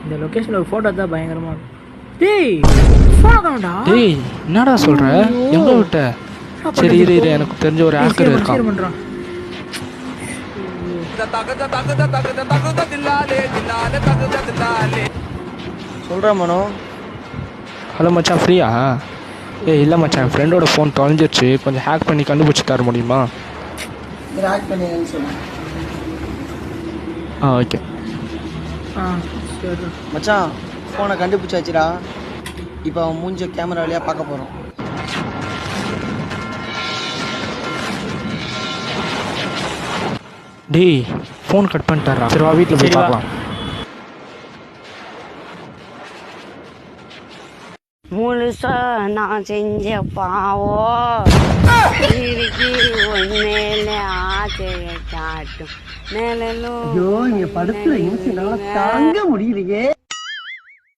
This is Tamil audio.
இந்த லொகேஷன்ல ஒரு போட்டோ தான் பயங்கரமா இருக்கும். டேய் போன் காணோம்டா. டேய் என்னடா சொல்ற? எங்க விட்ட? சரி இரு எனக்கு தெரிஞ்ச ஒரு ஹேக்கர் இருக்கான். ஷேர் பண்றான். சொல்றேன் மனோ. ஹலோ மச்சான் ஃப்ரீயா? இல்லை மச்சான் என் ஃப்ரெண்டோட ஃபோன் தொலைஞ்சிருச்சு, கொஞ்சம் ஹேக் பண்ணி கண்டுபிடிச்சி தர முடியுமா? ஹேக் பண்ணி சொல்லுங்க. ஓகே. சரி மச்சான் ஃபோனை கண்டுபிடிச்சாச்சுடா. இப்போ அவன் மூஞ்ச கேமரா வழியாக பார்க்க போகிறோம். டேய் ஃபோன் கட் பண்ணிட்டாரா? சரி வா வீட்டில் போய் பார்க்கலாம். முழுசா நான் செஞ்ச பாவம் இருக்கு உண்மையில ஆசையை காட்டும் ஐயோ இங்க படத்துல தாங்க முடியலையே.